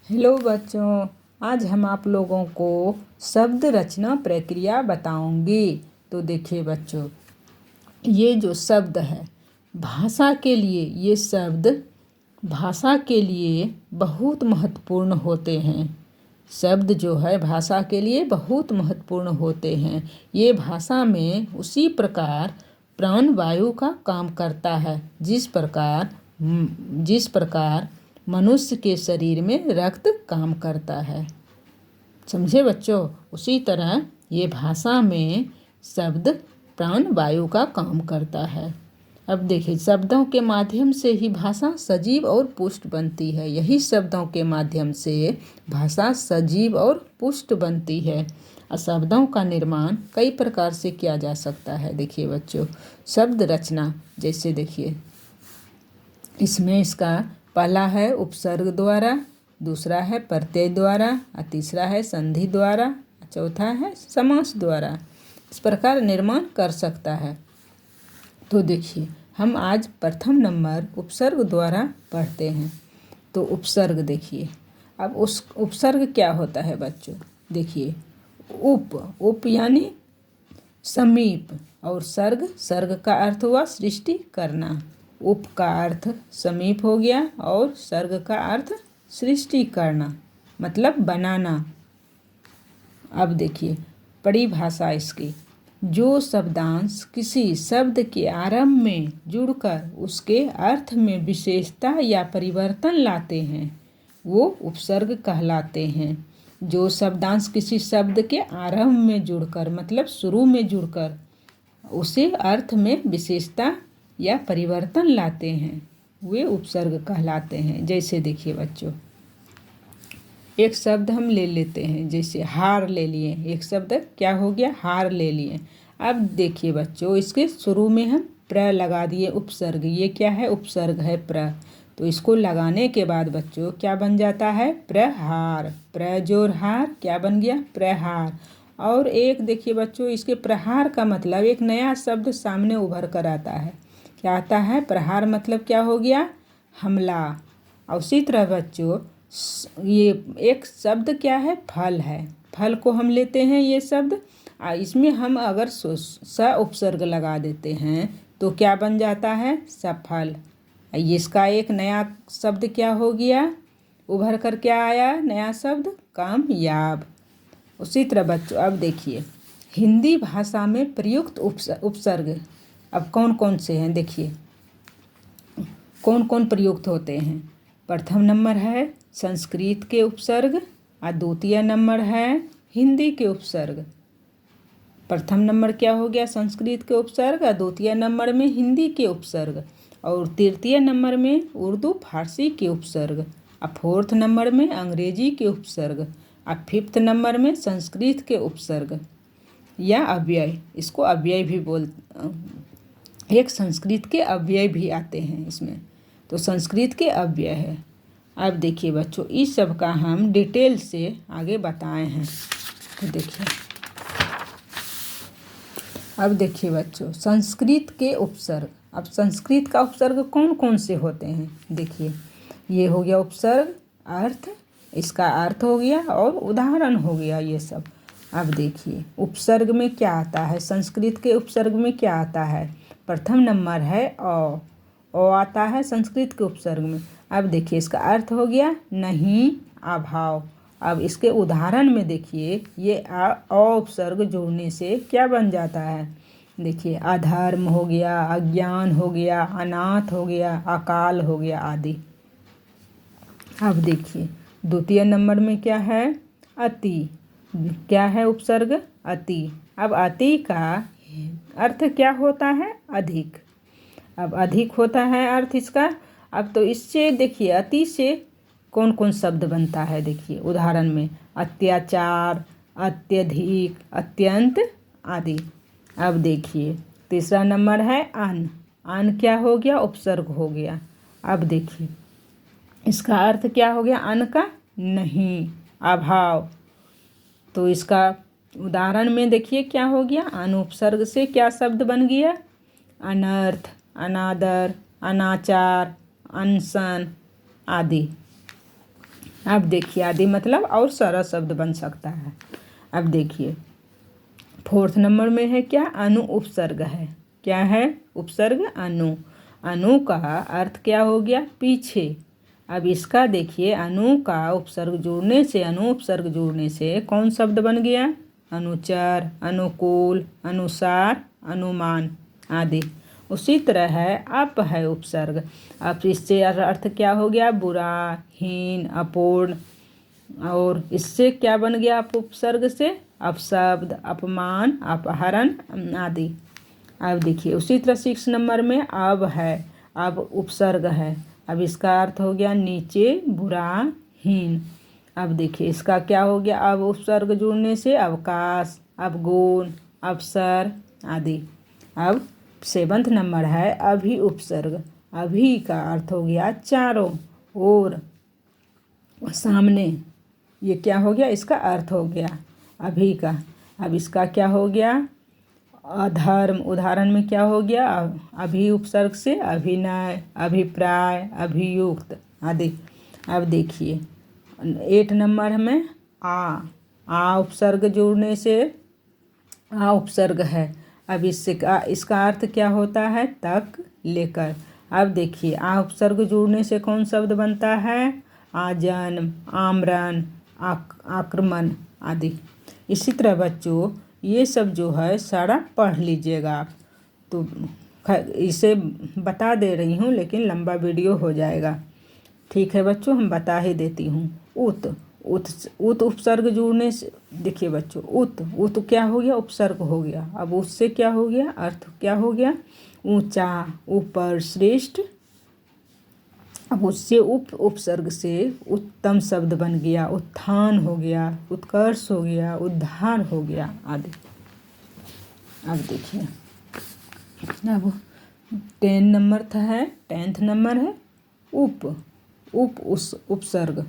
Hello बच्चों, आज हम आप लोगों को शब्द रचना प्रक्रिया बताऊंगी। तो देखिए बच्चों, ये जो शब्द है भाषा के लिए, ये शब्द भाषा के लिए बहुत महत्वपूर्ण होते हैं। शब्द जो है भाषा के लिए बहुत महत्वपूर्ण होते हैं। ये भाषा में उसी प्रकार प्राणवायु का काम करता है जिस प्रकार मनुष्य के शरीर में रक्त काम करता है। समझे बच्चों? उसी तरह ये भाषा में शब्द प्राणवायु का काम करता है। अब देखिए, शब्दों के माध्यम से ही भाषा सजीव और पुष्ट बनती है। यही शब्दों के माध्यम से भाषा सजीव और पुष्ट बनती है। शब्दों का निर्माण कई प्रकार से किया जा सकता है। देखिए बच्चों, शब्द रचना, जैसे देखिए इसमें इसका पहला है उपसर्ग द्वारा, दूसरा है प्रत्यय द्वारा, और तीसरा है संधि द्वारा, चौथा है समास द्वारा। इस प्रकार निर्माण कर सकता है। तो देखिए, हम आज प्रथम नंबर उपसर्ग द्वारा पढ़ते हैं। तो उपसर्ग देखिए, अब उस उपसर्ग क्या होता है बच्चों? देखिए, उप यानी समीप, और सर्ग का अर्थ हुआ सृष्टि करना। उप का अर्थ समीप हो गया और सर्ग का अर्थ सृष्टि करना, मतलब बनाना। अब देखिए परिभाषा इसकी, जो शब्दांश किसी शब्द के आरंभ में जुड़कर उसके अर्थ में विशेषता या परिवर्तन लाते हैं वो उपसर्ग कहलाते हैं। जो शब्दांश किसी शब्द के आरंभ में जुड़कर, मतलब शुरू में जुड़कर उसे अर्थ में विशेषता या परिवर्तन लाते हैं, वे उपसर्ग कहलाते हैं। जैसे देखिए बच्चों, एक शब्द हम ले लेते हैं, जैसे हार ले लिए। एक शब्द क्या हो गया? हार ले लिए। अब देखिए बच्चों, इसके शुरू में हम प्र लगा दिए, उपसर्ग। ये क्या है? उपसर्ग है प्र। तो इसको लगाने के बाद बच्चों क्या बन जाता है? प्रहार। प्रजोर हार क्या बन गया? प्रहार। और एक देखिए बच्चों, इसके प्रहार का मतलब एक नया शब्द सामने उभर कर आता है। क्या आता है? प्रहार मतलब क्या हो गया? हमला। और उसी तरह बच्चों, ये एक शब्द क्या है? फल है। फल को हम लेते हैं ये शब्द, इसमें हम अगर स उपसर्ग लगा देते हैं तो क्या बन जाता है? सफल। इसका एक नया शब्द क्या हो गया? उभर कर क्या आया? नया शब्द कामयाब। उसी तरह बच्चों, अब देखिए हिंदी भाषा में प्रयुक्त उपसर्ग अब कौन कौन से हैं? देखिए कौन कौन प्रयुक्त होते हैं। प्रथम नंबर है संस्कृत के उपसर्ग, और द्वितीय नंबर है हिंदी के उपसर्ग। प्रथम नंबर क्या हो गया? संस्कृत के उपसर्ग, और द्वितीय नंबर में हिंदी के उपसर्ग, और तृतीय नंबर में उर्दू फारसी के उपसर्ग, और फोर्थ नंबर में अंग्रेजी के उपसर्ग, और फिफ्थ नंबर में संस्कृत के उपसर्ग या अव्यय। इसको अव्यय भी एक संस्कृत के अव्यय भी आते हैं इसमें। तो संस्कृत के अव्यय है। अब देखिए बच्चों, इस सब का हम डिटेल से आगे बताए हैं। तो देखिए, अब देखिए बच्चों, संस्कृत के उपसर्ग। अब संस्कृत का उपसर्ग कौन कौन से होते हैं? देखिए, ये हो गया उपसर्ग, अर्थ, इसका अर्थ हो गया, और उदाहरण हो गया, ये सब। अब देखिए उपसर्ग में क्या आता है? संस्कृत के उपसर्ग में क्या आता है? प्रथम नंबर है ओ आता है संस्कृत के उपसर्ग में। अब देखिए इसका अर्थ हो गया नहीं, अभाव। अब इसके उदाहरण में देखिए, ये उपसर्ग जोड़ने से क्या बन जाता है? देखिए, अधर्म हो गया, अज्ञान हो गया, अनाथ हो गया, अकाल हो गया आदि। अब देखिए द्वितीय नंबर में क्या है? अति। क्या है उपसर्ग? अति। अब अति का अर्थ क्या होता है? अधिक। अब अधिक होता है अर्थ इसका। अब तो इससे देखिए अति से कौन कौन शब्द बनता है? देखिए उदाहरण में अत्याचार, अत्यधिक, अत्यंत आदि। अब देखिए तीसरा नंबर है अन। अन क्या हो गया? उपसर्ग हो गया। अब देखिए इसका अर्थ क्या हो गया? अन का नहीं, अभाव। तो इसका उदाहरण में देखिए क्या हो गया? अन उपसर्ग से क्या शब्द बन गया? अनर्थ, अनादर, अनाचार, अनशन आदि। अब देखिए आदि मतलब और सारा शब्द बन सकता है। अब देखिए 4th नंबर में है क्या, अनु उपसर्ग है। क्या है, उपसर्ग अनु। अनु का अर्थ क्या हो गया, पीछे। अब इसका देखिए अनु का उपसर्ग जोड़ने से, अनु उपसर्ग जोड़ने से कौन शब्द बन गया, अनुचर, अनुकूल, अनुसार, अनुमान आदि। उसी तरह है अप है उपसर्ग। अब इससे अर्थ क्या हो गया, बुरा, हीन, अपूर्ण। और इससे क्या बन गया अप उपसर्ग से, अपशब्द, अपमान, अपहरण आदि। अब देखिए उसी तरह 6 नंबर में अब है, अब उपसर्ग है। अब इसका अर्थ हो गया नीचे, बुरा, हीन। अब देखिए इसका क्या हो गया, अब उपसर्ग जुड़ने से अवकाश, अवगुण, अवसर आदि। अब 7th नंबर है अभी उपसर्ग। अभी का अर्थ हो गया चारों ओर, सामने। ये क्या हो गया, इसका अर्थ हो गया अभी का। अब इसका क्या हो गया, अधर्म। उदाहरण में क्या हो गया, अभी उपसर्ग से अभिनय, अभिप्राय, अभियुक्त आदि। अब देखिए 8 नंबर में आ उपसर्ग जोड़ने से, आ उपसर्ग है। अब इसका अर्थ क्या होता है, तक, लेकर। अब देखिए आ उपसर्ग जोड़ने से कौन शब्द बनता है, आजन्म, आमरण, आक्रमण आदि। इसी तरह बच्चों ये सब जो है सारा पढ़ लीजिएगा आप। तो इसे बता दे रही हूँ लेकिन लंबा वीडियो हो जाएगा। ठीक है बच्चों, हम बता ही देती हूँ। उत उपसर्ग जोड़ने से देखिए बच्चों, उत क्या हो गया, उपसर्ग हो गया। अब उससे क्या हो गया, अर्थ क्या हो गया, ऊंचा, ऊपर, श्रेष्ठ। अब उससे उपसर्ग से उत्तम शब्द बन गया, उत्थान हो गया, उत्कर्ष हो गया, उद्धार हो गया आदि। अब देखिए अब 10 नंबर था है, 10th नंबर है उपसर्ग।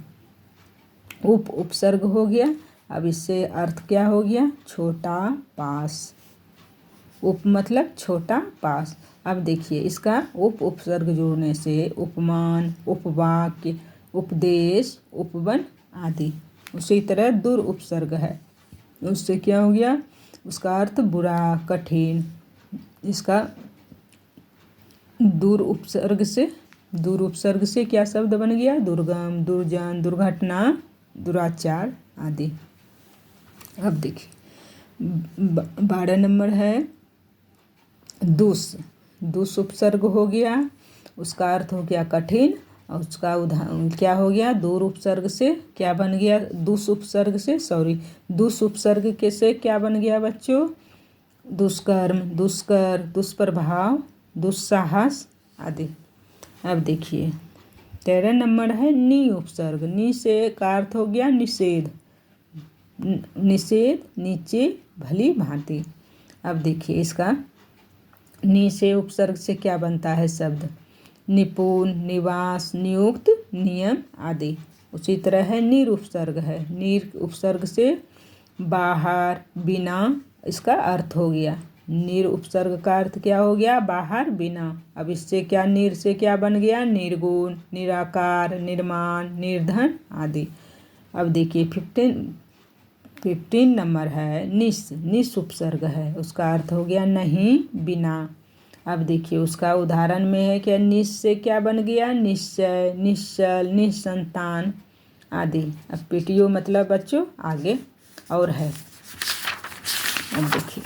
उपसर्ग हो गया। अब इससे अर्थ क्या हो गया, छोटा, पास। उप मतलब छोटा, पास। अब देखिए इसका उपसर्ग जोड़ने से उपमान, उपवाक्य, उपदेश, उपवन आदि। उसी तरह दुर उपसर्ग है, उससे क्या हो गया, उसका अर्थ बुरा, कठिन। इसका दूर उपसर्ग से क्या शब्द बन गया, दुर्गम, दुर्जन, दुर्घटना, दुराचार आदि। अब देखिए 12 नंबर है दुस उपसर्ग हो गया। उसका अर्थ हो गया कठिन। और उसका क्या हो गया, दूर उपसर्ग से क्या बन गया, दुस उपसर्ग के से क्या बन गया बच्चों, दुष्कर्म, दुष्कर, दुष्प्रभाव, दुस्साहस आदि। अब देखिए 13 नंबर है नी उपसर्ग। नी से का अर्थ हो गया निषेध, नीचे, भली भांति। अब देखिए इसका नी से उपसर्ग से क्या बनता है शब्द, निपुण, निवास, नियुक्त, नियम आदि। उसी तरह है नीर उपसर्ग है। नीर उपसर्ग से बाहर, बिना। इसका अर्थ हो गया, नीर उपसर्ग का अर्थ क्या हो गया, बाहर, बिना। अब इससे क्या, नीर से क्या बन गया, निर्गुण, निराकार, निर्माण, निर्धन आदि। अब देखिए 15 नंबर है निस उपसर्ग है। उसका अर्थ हो गया नहीं, बिना। अब देखिए उसका उदाहरण में है कि निस से क्या बन गया, निश्चय, निश्चल, निसंतान आदि। अब पीटीओ मतलब बच्चों आगे और है। अब देखिए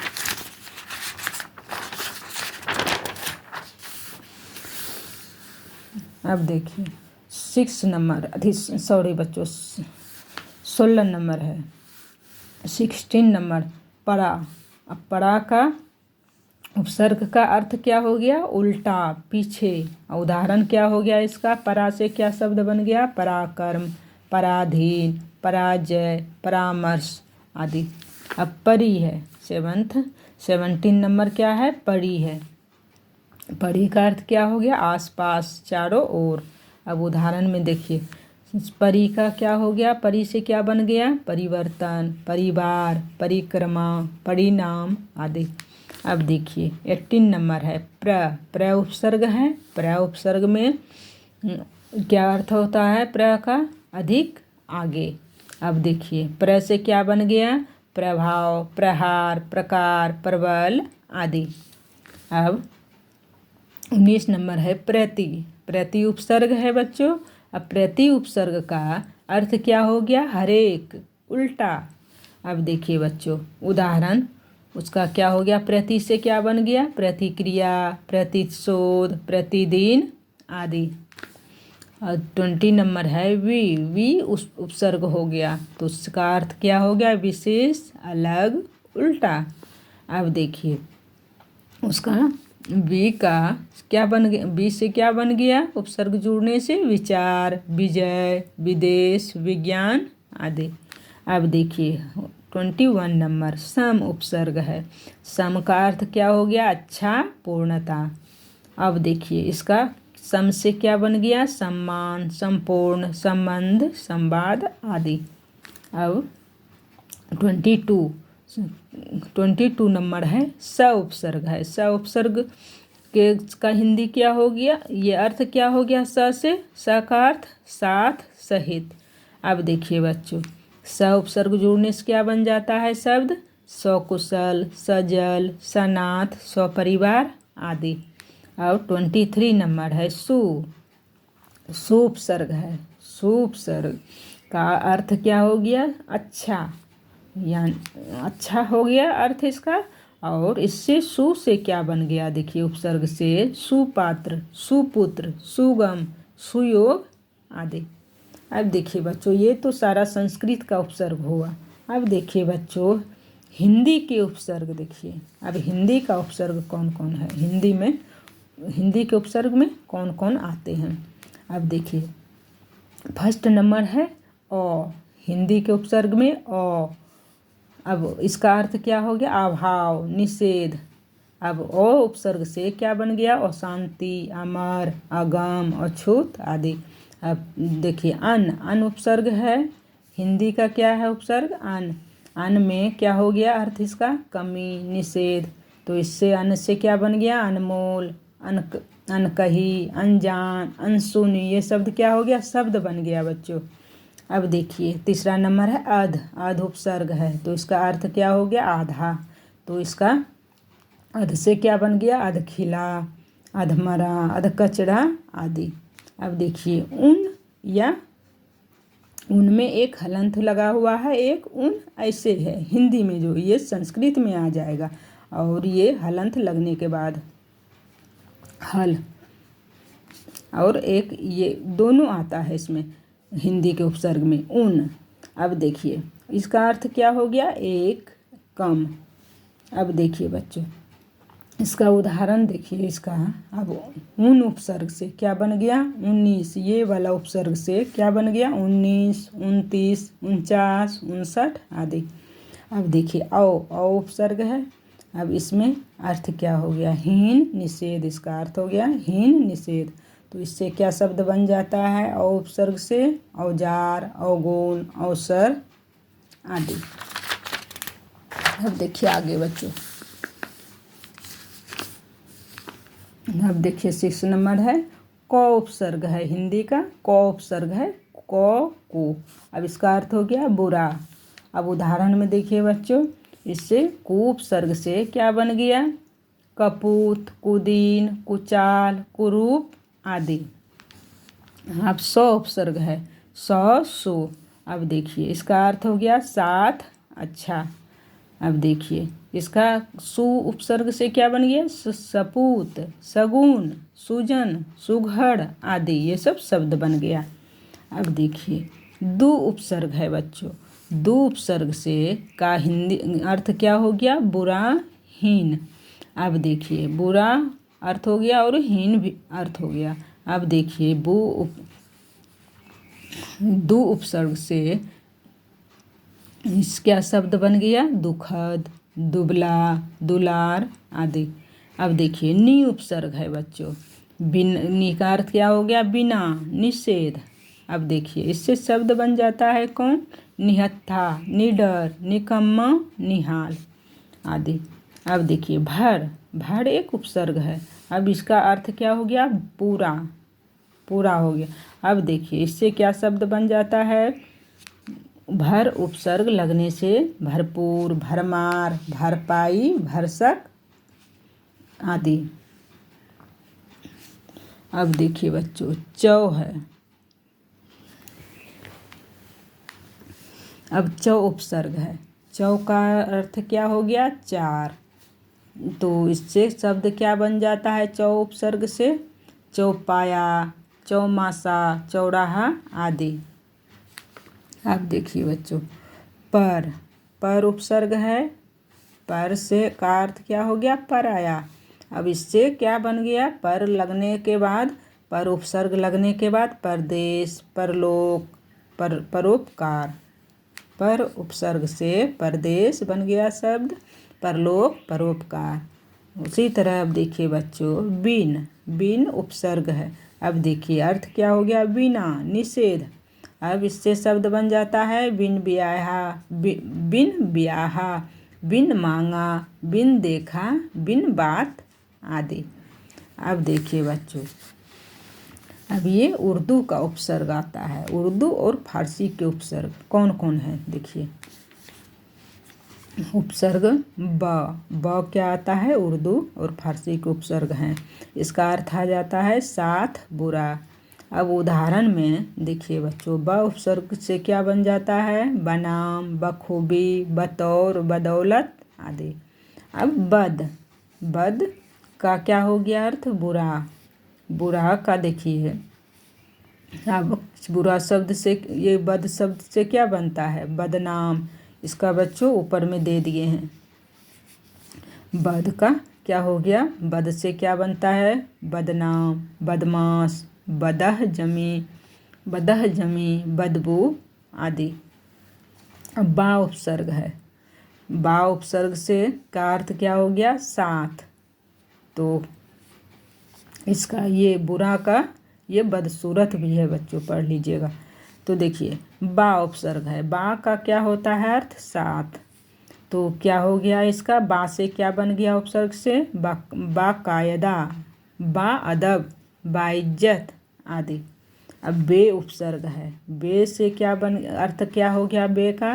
अब देखिए 6 नंबर 16 नंबर है 16 नंबर परा। अब परा का उपसर्ग का अर्थ क्या हो गया, उल्टा, पीछे। उदाहरण क्या हो गया इसका, परा से क्या शब्द बन गया, पराक्रम, पराधीन, पराजय, परामर्श आदि। अब परी है 17 नंबर क्या है, परी है। परी का अर्थ क्या हो गया, आसपास, चारों ओर। अब उदाहरण में देखिए परी का क्या हो गया, परी से क्या बन गया, परिवर्तन, परिवार, परिक्रमा, परिणाम आदि। अब देखिए 18 नंबर है प्र उपसर्ग है। प्र उपसर्ग में क्या अर्थ होता है, प्र का अधिक, आगे। अब देखिए प्र से क्या बन गया? प्रभाव, प्रहार, प्रकार, प्रबल आदि। अब 19 नंबर है प्रति। प्रति उपसर्ग है बच्चों। अब प्रति उपसर्ग का अर्थ क्या हो गया? हरेक, उल्टा। अब देखिए बच्चों उदाहरण उसका क्या हो गया? प्रति से क्या बन गया? प्रतिक्रिया, प्रतिशोध, प्रतिदिन आदि। और 20 नंबर है वी उस उपसर्ग हो गया, तो उसका अर्थ क्या हो गया? विशेष, अलग, उल्टा। अब देखिए उसका वी का क्या बन गया? वी से क्या बन गया उपसर्ग जुड़ने से? विचार, विजय, विदेश, विज्ञान आदि। अब देखिए 21 नंबर सम उपसर्ग है। सम का अर्थ क्या हो गया? अच्छा, पूर्णता। अब देखिए इसका सम से क्या बन गया? सम्मान, संपूर्ण, संबंध, संवाद आदि। अब 22 नंबर है स उपसर्ग है। स उपसर्ग के का हिंदी क्या हो गया? ये अर्थ क्या हो गया? स से स का अर्थ साथ, सहित। अब देखिए बच्चों स उपसर्ग जुड़ने से क्या बन जाता है शब्द? सकुशल, सजल, सनाथ, सपरिवार आदि। अब 23 नंबर है सु उपसर्ग है। सु उपसर्ग का अर्थ क्या हो गया? अच्छा, यानी अच्छा हो गया अर्थ इसका। और इससे सु से क्या बन गया? देखिए उपसर्ग से सुपात्र, सुपुत्र, सुगम, सुयोग आदि। अब देखिए बच्चों ये तो सारा संस्कृत का उपसर्ग हुआ। अब देखिए बच्चों हिंदी के उपसर्ग देखिए। अब हिंदी का उपसर्ग कौन कौन है? हिंदी के उपसर्ग में कौन कौन आते हैं? अब देखिए फर्स्ट नंबर है अ। हिंदी के उपसर्ग में अ। अब इसका अर्थ क्या हो गया? अभाव, निषेध। अब अ उपसर्ग से क्या बन गया? अशांति, अमर, अगम, अछूत आदि। अब देखिए अन उपसर्ग है। हिंदी का क्या है उपसर्ग? अन में क्या हो गया अर्थ इसका? कमी, निषेध। तो इससे अन से क्या बन गया? अनमोल, अनकही, अनजान, अनसुनी। ये शब्द क्या हो गया? शब्द बन गया बच्चों। अब देखिए तीसरा नंबर है अध उपसर्ग है, तो इसका अर्थ क्या हो गया? आधा। तो इसका अध से क्या बन गया? अधखिला, अधमरा, अधकचरा आदि। अब देखिए उनमें एक हलंत लगा हुआ है, एक उन ऐसे है हिंदी में, जो ये संस्कृत में आ जाएगा। और ये हलंत लगने के बाद हल और एक ये दोनों आता है इसमें हिंदी के उपसर्ग में उन। अब देखिए इसका अर्थ क्या हो गया? एक, कम। अब देखिए बच्चों इसका उदाहरण देखिए इसका। अब उन उपसर्ग से क्या बन गया? 19। ये वाला उपसर्ग से क्या बन गया? 19, 29, 49, 59 आदि। अब देखिए औ उपसर्ग है। अब इसमें अर्थ क्या हो गया? हीन, निषेध। इसका अर्थ हो गया हीन, निषेध। तो इससे क्या शब्द बन जाता है औ उपसर्ग से? औजार, अवगुण, अवसर आदि। अब देखिए आगे बच्चों। अब देखिए 6 नंबर है क उपसर्ग है। हिंदी का क उपसर्ग है को। अब इसका अर्थ हो गया बुरा। अब उदाहरण में देखिए बच्चों इससे कु उपसर्ग से क्या बन गया? कपूत, कुदीन, कुचाल, कुरूप आदि। अब सौ उपसर्ग है सु। अब देखिए इसका अर्थ हो गया साथ, अच्छा। अब देखिए इसका सु उपसर्ग से क्या बन गया? सपूत, सगुन, सुजन, सुघड़ आदि। ये सब शब्द बन गया। अब देखिए दु उपसर्ग है बच्चों। दु उपसर्ग से का हिंदी अर्थ क्या हो गया? बुरा, हीन। अब देखिए बुरा अर्थ हो गया और हीन भी अर्थ हो गया। अब देखिए दु उपसर्ग से क्या शब्द बन गया? दुखद, दुबला, दुलार आदि। अब देखिए नी उपसर्ग है बच्चों। नी का अर्थ क्या हो गया? बिना, निषेध। अब देखिए इससे शब्द बन जाता है कौन? निहत्था, निडर, निकम्मा, निहाल आदि। अब देखिए भर एक उपसर्ग है। अब इसका अर्थ क्या हो गया? पूरा हो गया। अब देखिए इससे क्या शब्द बन जाता है? भर उपसर्ग लगने से भरपूर, भरमार, भरपाई, भरसक आदि। अब देखिए बच्चों, चौ है। अब चौ उपसर्ग है। चौ का अर्थ क्या हो गया? चार। तो इससे शब्द क्या बन जाता है चौ उपसर्ग से? चौपाया, चौमासा, चौराहा आदि। अब देखिए बच्चों, पर उपसर्ग है। पर से का अर्थ क्या हो गया? पराया। अब इससे क्या बन गया? पर लगने के बाद, पर उपसर्ग लगने के बाद परदेश, परलोक, परोपकार। पर उपसर्ग से परदेश बन गया शब्द, परलोक, परोपकार। उसी तरह अब देखिए बच्चों, बिन उपसर्ग है। अब देखिए अर्थ क्या हो गया? बिना, निषेध। अब इससे शब्द बन जाता है बिन ब्याहा, बिन मांगा, बिन देखा, बिन बात आदि। अब देखिए बच्चों, अब ये उर्दू का उपसर्ग आता है। उर्दू और फारसी के उपसर्ग कौन कौन है? देखिए, उपसर्ग ब क्या आता है? उर्दू और फारसी के उपसर्ग हैं। इसका अर्थ आ जाता है साथ, बुरा। अब उदाहरण में देखिए बच्चों, ब उपसर्ग से क्या बन जाता है? बनाम, बखूबी, बतौर, बदौलत आदि। अब बद का क्या हो गया अर्थ? बुरा का देखिए, अब बुरा शब्द से, ये बद शब्द से क्या बनता है? बदनाम। इसका बच्चों ऊपर में दे दिए हैं। बद का क्या हो गया? बद से क्या बनता है? बदनाम, बदमाश, बदहजमी, बदबू आदि। अब बा उपसर्ग है। बा उपसर्ग से का अर्थ क्या हो गया? साथ। तो इसका ये बुरा का ये बदसूरत भी है बच्चों, पढ़ लीजिएगा। तो देखिए, बा उपसर्ग है। बा का क्या होता है अर्थ? साथ। तो क्या हो गया इसका? बा से क्या बन गया उपसर्ग से? बाकायदा, बाअदब, बाइज्जत आदि। अब बे उपसर्ग है। बे से क्या अर्थ क्या हो गया? बे का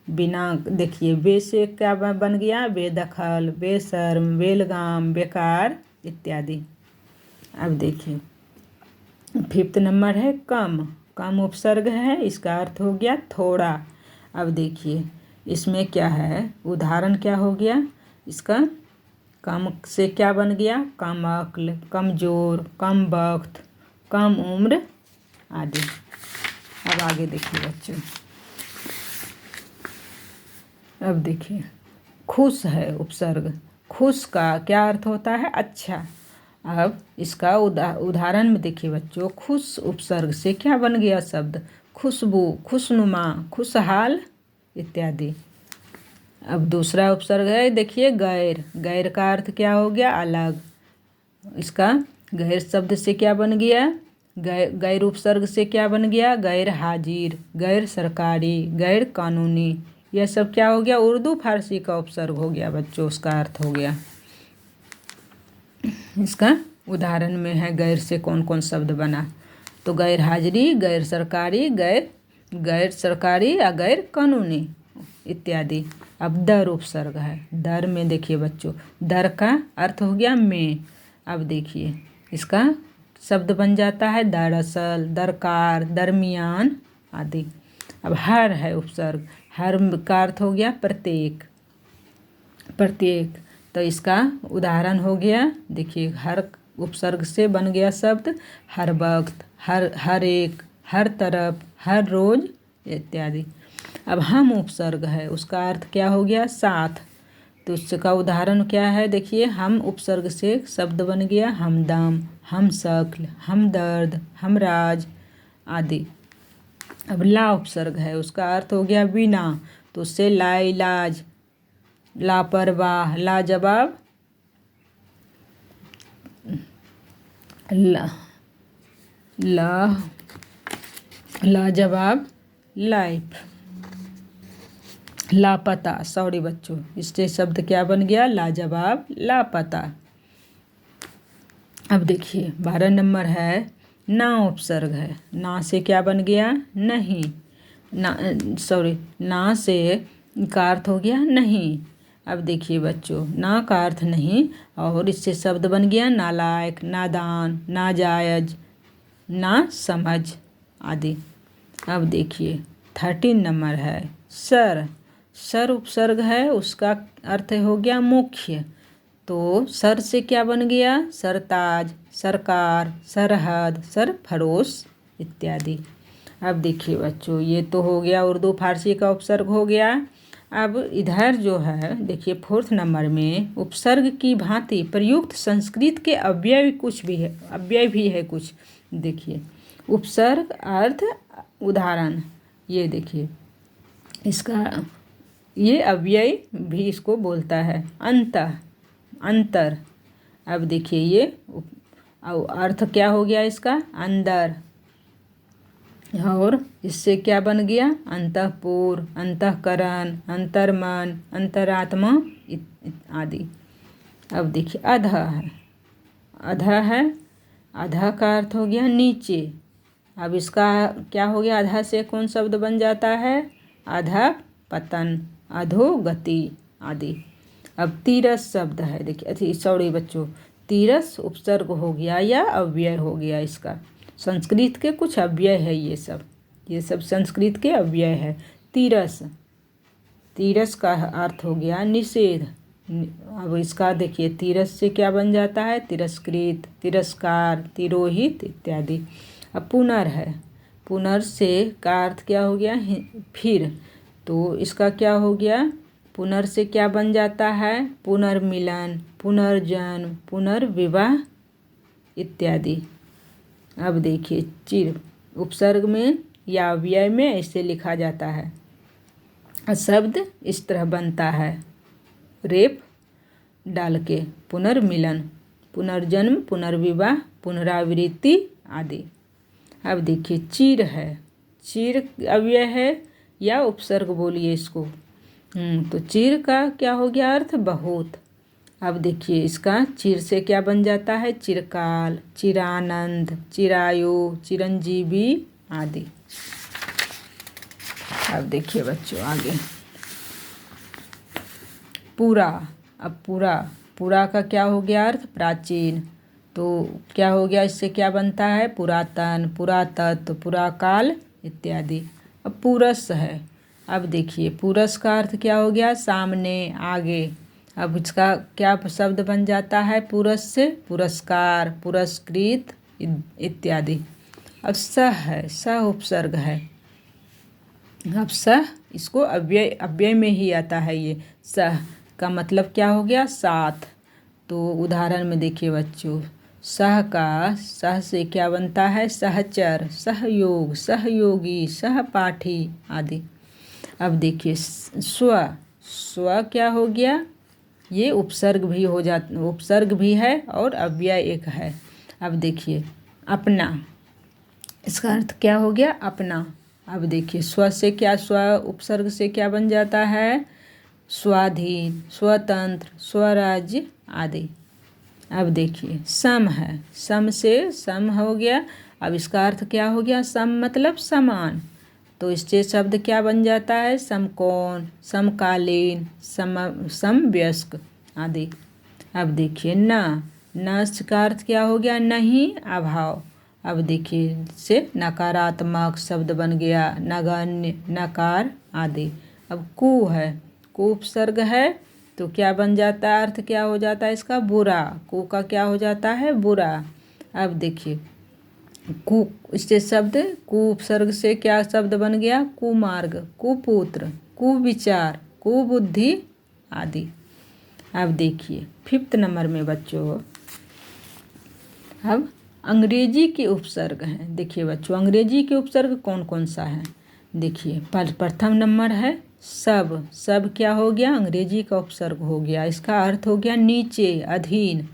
बिना देखिए, बे से क्या बन गया? बेदखल, बेशर्म, बेलगाम, बेकार इत्यादि। अब देखिए, 5th नंबर है कम उपसर्ग है। इसका अर्थ हो गया थोड़ा। अब देखिए, इसमें क्या है? उदाहरण क्या हो गया इसका? कम से क्या बन गया? कम अक्ल, कमजोर, कम वक्त, कम उम्र आदि। अब आगे देखिए बच्चों, अब देखिए, खुश है उपसर्ग। खुश का क्या अर्थ होता है? अच्छा। अब इसका उदाहरण में देखिए बच्चों, खुश उपसर्ग से क्या बन गया शब्द? खुशबू, खुशनुमा, खुशहाल इत्यादि। अब दूसरा उपसर्ग है, देखिए गैर का अर्थ क्या हो गया? अलग। इसका गैर शब्द से क्या बन गया? गैर उपसर्ग से क्या बन गया? गैर हाजिर, गैर सरकारी, गैर कानूनी। यह सब क्या हो गया? उर्दू फारसी का उपसर्ग हो गया बच्चों, उसका अर्थ हो गया। इसका उदाहरण में है गैर से कौन कौन शब्द बना? तो गैर हाजिरी, गैर सरकारी या गैर कानूनी इत्यादि। अब दर उपसर्ग है। दर में देखिए बच्चों, दर का अर्थ हो गया में। अब देखिए, इसका शब्द बन जाता है दरअसल, दरकार, दरमियान आदि। अब हर है उपसर्ग। हर का अर्थ हो गया प्रत्येक। तो इसका उदाहरण हो गया, देखिए, हर उपसर्ग से बन गया शब्द हर वक्त, हर एक, हर तरफ, हर रोज इत्यादि। अब हम उपसर्ग है, उसका अर्थ क्या हो गया? साथ। तो उसका उदाहरण क्या है? देखिए, हम उपसर्ग से शब्द बन गया हमदम, हम शक्ल, हमदर्द, हमराज आदि। अब ला उपसर्ग है, उसका अर्थ हो गया बिना। तो उससे लाइलाज, लापरवाह, लाजवाब, लाजवाब, लाइफ, लापता। सॉरी बच्चों, इससे शब्द क्या बन गया? लाजवाब, लापता। अब देखिए, 12 नंबर है ना उपसर्ग है। ना से क्या बन गया? नहीं। ना से का अर्थ हो गया नहीं। अब देखिए बच्चों, ना का अर्थ नहीं और इससे शब्द बन गया नालायक, नादान, नाजायज, ना समझ आदि। अब देखिए 13 नंबर है सर। सर उपसर्ग है, उसका अर्थ हो गया मुख्य। तो सर से क्या बन गया? सरताज, सरकार, सरहद, सरफरोश इत्यादि। अब देखिए बच्चों, ये तो हो गया उर्दू फारसी का उपसर्ग हो गया। अब इधर जो है देखिए 4th नंबर में उपसर्ग की भांति प्रयुक्त संस्कृत के अव्यय भी है कुछ। देखिए उपसर्ग, अर्थ, उदाहरण, ये देखिए इसका ये अव्यय भी इसको बोलता है। अंतर। अब देखिए ये अर्थ क्या हो गया इसका? अंदर। और इससे क्या बन गया? अंतःपुर, अंतःकरण, अंतर्मन, अंतरात्मा आदि। अब देखिए अधः है। अधः का अर्थ हो गया नीचे। अब इसका क्या हो गया? अधः से कौन शब्द बन जाता है? अधः पतन, अधोगति आदि। अब तीरस शब्द है। देखिए सॉरी बच्चों, तीरस उपसर्ग हो गया या अव्यय हो गया इसका। संस्कृत के कुछ अव्यय है ये सब संस्कृत के अव्यय है। तीरस का अर्थ हो गया निषेध। अब इसका देखिए तीरस से क्या बन जाता है? तिरस्कृत, तिरस्कार, तिरोहित इत्यादि। अब पुनर है। पुनर से का अर्थ क्या हो गया? फिर। तो इसका क्या हो गया? पुनर से क्या बन जाता है? पुनर्मिलन, पुनर्जन्म, पुनर्विवाह इत्यादि। अब देखिए चिर उपसर्ग में या अव्यय में ऐसे लिखा जाता है। शब्द इस तरह बनता है रेप डाल के। पुनर्मिलन, पुनर्जन्म, पुनर्विवाह, पुनरावृत्ति आदि। अब देखिए चीर है। चीर अव्यय है या उपसर्ग बोलिए इसको। तो चीर का क्या हो गया अर्थ? बहुत। अब देखिए इसका चिर से क्या बन जाता है? चिरकाल, चिरानंद, चिरायु, चिरंजीवी आदि। अब देखिए बच्चों आगे पूरा। अब पूरा का क्या हो गया अर्थ? प्राचीन। तो क्या हो गया? इससे क्या बनता है? पुरातन, पुरातत्व, पुराकाल इत्यादि। अब पूरस है। अब देखिए पूरस का अर्थ क्या हो गया? सामने, आगे। अब इसका क्या शब्द बन जाता है पूरस से? पुरस्कार, पुरस्कृत इत्यादि। अब सह है। सह उपसर्ग है। अब सह इसको अव्यय में ही आता है। ये सह का मतलब क्या हो गया? साथ। तो उदाहरण में देखिए बच्चों, सह से क्या बनता है? सहचर, सहयोग, सहयोगी, सहपाठी आदि। अब देखिए स्व क्या हो गया? ये उपसर्ग भी है और अव्यय एक है। अब देखिए अपना, इसका अर्थ क्या हो गया? अपना। अब देखिए स्व उपसर्ग से क्या बन जाता है? स्वाधीन, स्वतंत्र, स्वराज्य आदि। अब देखिए सम है। सम से सम हो गया। अब इसका अर्थ क्या हो गया? सम मतलब समान। तो इससे शब्द क्या बन जाता है? समकोण, समकालीन, समवयस्क आदि। अब देखिए न का अर्थ क्या हो गया? नहीं, अभाव। अब देखिए से नकारात्मक शब्द बन गया, नगण्य, नकार आदि। अब कु है। कु उपसर्ग है तो क्या बन जाता है? अर्थ क्या हो जाता है इसका? बुरा। कु का क्या हो जाता है? बुरा। अब देखिए कु इससे शब्द कु उपसर्ग से क्या शब्द बन गया? कुमार्ग, कुपुत्र, कुविचार, कुबुद्धि आदि। अब देखिए 5th नंबर में बच्चों अब अंग्रेजी के उपसर्ग हैं। देखिए बच्चों अंग्रेजी के उपसर्ग कौन कौन सा है? देखिए प्रथम नंबर है सब क्या हो गया? अंग्रेजी का उपसर्ग हो गया। इसका अर्थ हो गया नीचे, अधीन।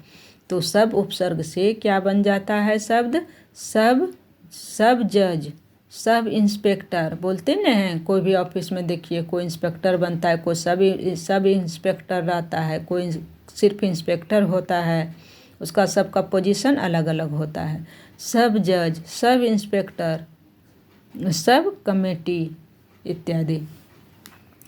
तो सब उपसर्ग से क्या बन जाता है शब्द? सब जज, सब इंस्पेक्टर बोलते न हैं। कोई भी ऑफिस में देखिए कोई इंस्पेक्टर बनता है, कोई सब इंस्पेक्टर रहता है, कोई सिर्फ इंस्पेक्टर होता है। उसका सबका पोजीशन अलग अलग होता है। सब जज, सब इंस्पेक्टर, सब कमेटी इत्यादि।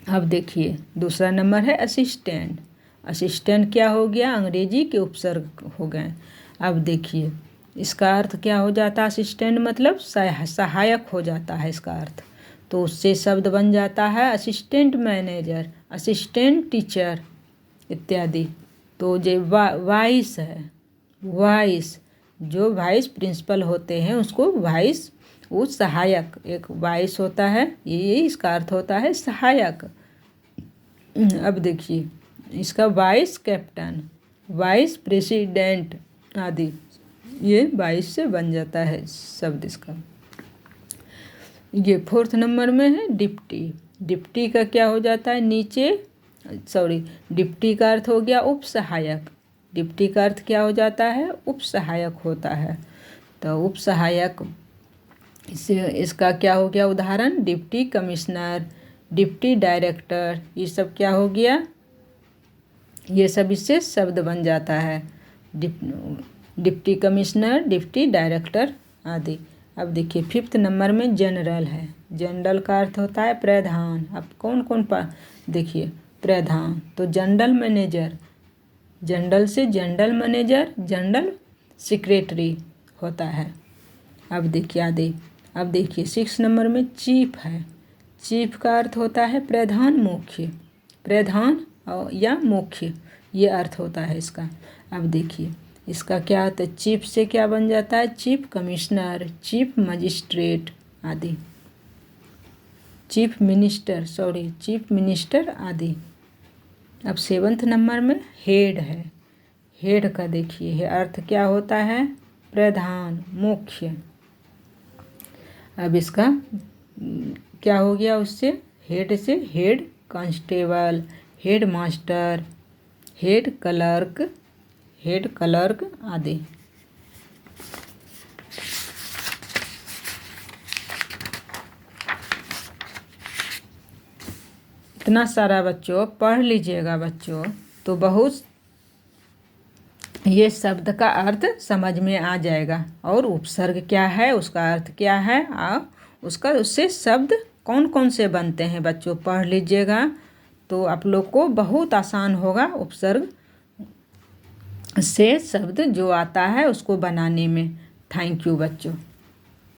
अब देखिए दूसरा नंबर है असिस्टेंट। असिस्टेंट क्या हो गया, अंग्रेजी के उपसर्ग हो गए। अब देखिए इसका अर्थ क्या हो जाता है, असिस्टेंट मतलब सहायक हो जाता है इसका अर्थ। तो उससे शब्द बन जाता है असिस्टेंट मैनेजर, असिस्टेंट टीचर इत्यादि। तो जो वाइस है, वाइस जो वाइस प्रिंसिपल होते हैं उसको वाइस, वो सहायक, एक वाइस होता है, ये इसका अर्थ होता है सहायक। अब देखिए इसका वाइस कैप्टन, वाइस प्रेसिडेंट आदि, ये वाइस से बन जाता है शब्द इसका। ये फोर्थ नंबर में है डिप्टी। डिप्टी का क्या हो जाता है, नीचे, डिप्टी का अर्थ हो गया उप सहायक। डिप्टी का अर्थ क्या हो जाता है, उप सहायक होता है। तो उप सहायक, इसका क्या हो गया उदाहरण, डिप्टी कमिश्नर, डिप्टी डायरेक्टर, ये सब क्या हो गया, ये सब इससे शब्द बन जाता है, डिप्टी कमिश्नर, डिप्टी डायरेक्टर आदि। अब देखिए फिफ्थ नंबर में जनरल है। जनरल का अर्थ होता है प्रधान। अब कौन कौन देखिए प्रधान, तो जनरल मैनेजर, जनरल से जनरल मैनेजर, जनरल सेक्रेटरी होता है। अब देखिए अब देखिए 6 नंबर में चीफ है। चीफ का अर्थ होता है प्रधान मुख्य, प्रधान या मुख्य, ये अर्थ होता है इसका। अब देखिए इसका क्या होता है, चीफ से क्या बन जाता है, चीफ कमिश्नर, चीफ मजिस्ट्रेट आदि, चीफ मिनिस्टर आदि। अब 7th नंबर में हेड है। हेड का देखिए अर्थ क्या होता है, प्रधान मुख्य। अब इसका क्या हो गया, उससे हेड से head constable, head master, head clerk आदि। इतना सारा बच्चों पढ़ लीजिएगा बच्चों, तो बहुत ये शब्द का अर्थ समझ में आ जाएगा, और उपसर्ग क्या है, उसका अर्थ क्या है, और उससे शब्द कौन कौन से बनते हैं बच्चों पढ़ लीजिएगा, तो आप लोग को बहुत आसान होगा उपसर्ग से शब्द जो आता है उसको बनाने में। थैंक यू बच्चों।